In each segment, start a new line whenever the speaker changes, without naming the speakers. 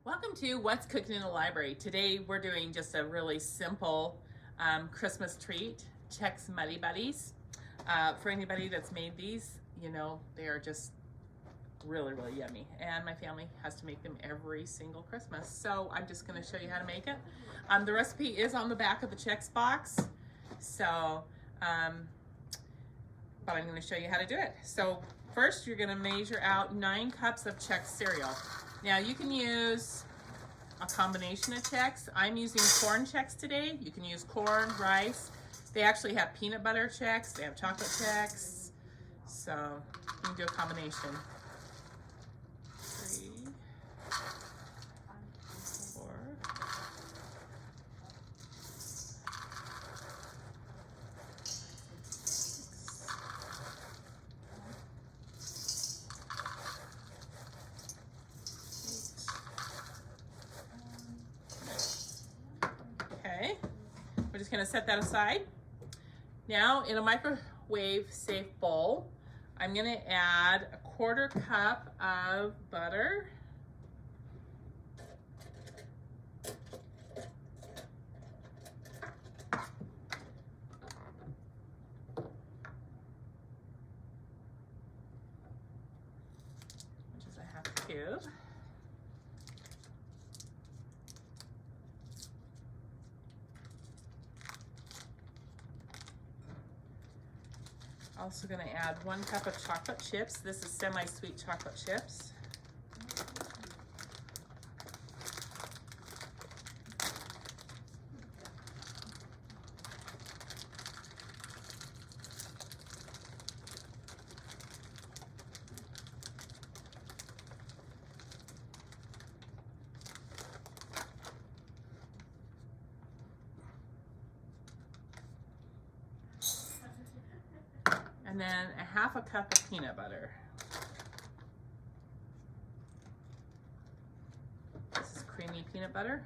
Welcome to What's Cooking in the Library. Today we're doing just a really simple Christmas treat, Chex Muddy Buddies. For anybody that's made these, you know, they are just really yummy. And my family has to make them every single Christmas. So I'm just gonna show you how to make it. The recipe is on the back of the Chex box. So, but I'm gonna show you how to do it. So first you're gonna measure out 9 cups of Chex cereal. Now you can use a combination of Chex. I'm using corn Chex today. You can use corn, rice. They actually have peanut butter Chex. They have chocolate Chex. So you can do a combination. 3, 4. Okay, we're just gonna set that aside. Now in a microwave safe bowl, I'm gonna add a 1/4 cup of butter. Which is a 1/2 cube. Also going to add 1 cup of chocolate chips. This is semi-sweet chocolate chips. And then a 1/2 cup of peanut butter. This is creamy peanut butter.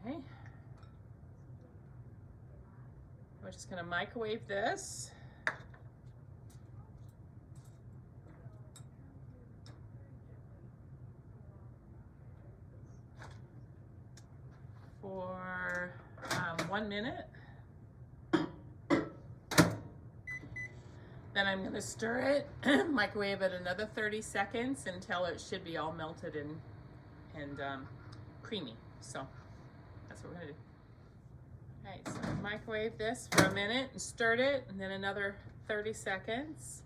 Okay. We're just going to microwave this. For 1 minute. Then I'm going to stir it, microwave it another 30 seconds until it should be all melted and creamy. So that's what we're going to do. Alright, so microwave this for a minute and stirred it, and then another 30 seconds.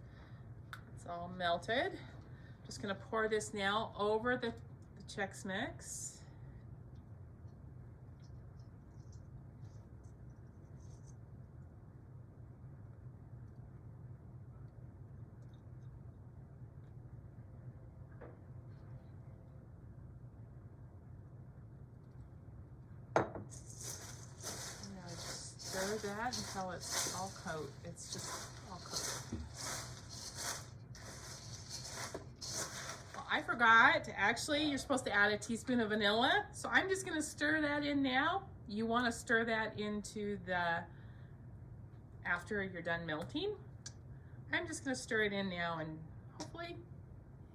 It's all melted. Just going to pour this now over the Chex Mix. Stir that until it's all coat. It's just all coat. Well, I forgot. Actually, you're supposed to add a teaspoon of vanilla. So I'm just going to stir that in now. You want to stir that into after you're done melting. I'm just going to stir it in now and hopefully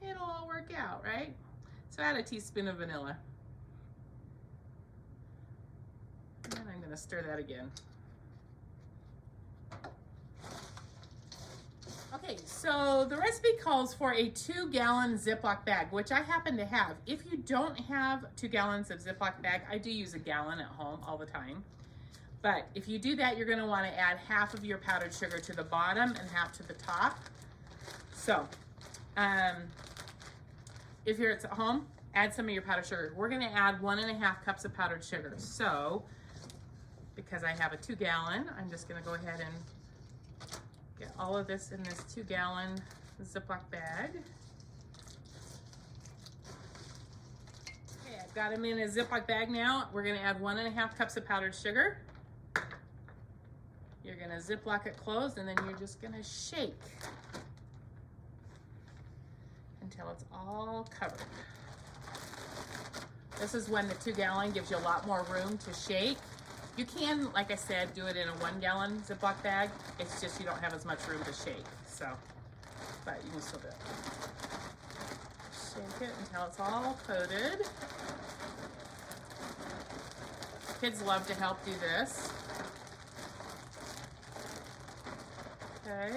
it'll all work out, right? So add a teaspoon of vanilla. And then I'm going to stir that again. Okay, so the recipe calls for a 2-gallon Ziploc bag, which I happen to have. If you don't have 2 gallons of Ziploc bag, I do use a gallon at home all the time. But if you do that, you're going to want to add 1/2 of your powdered sugar to the bottom and 1/2 to the top. So, if you're at home, add some of your powdered sugar. We're going to add 1½ cups of powdered sugar. So, because I have a 2-gallon, I'm just going to go ahead and get all of this in this 2-gallon Ziploc bag. Okay, I've got them in a Ziploc bag now. We're going to add 1½ cups of powdered sugar. You're going to Ziploc it closed, and then you're just going to shake. until it's all covered. This is when the 2 gallon gives you a lot more room to shake. You can, like I said, do it in a 1 gallon Ziploc bag. It's just you don't have as much room to shake. So, but you can still do it. Shake it until it's all coated. Kids love to help do this. Okay.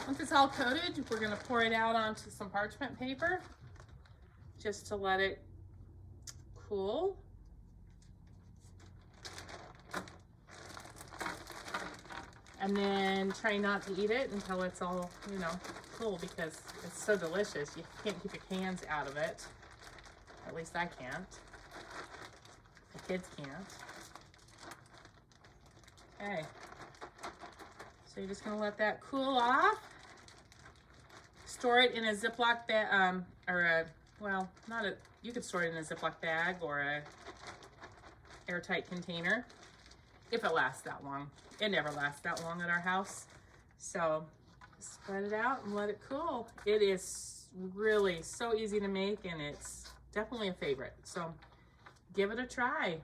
Once it's all coated, we're going to pour it out onto some parchment paper just to let it cool. And then try not to eat it until it's all, you know, cool, because it's so delicious. You can't keep your hands out of it. At least I can't. The kids can't. Okay. So you're just gonna let that cool off. Store it in a Ziploc bag, you could store it in a Ziploc bag or a airtight container if it lasts that long. It never lasts that long at our house. So spread it out and let it cool. It is really so easy to make, and it's definitely a favorite. So give it a try.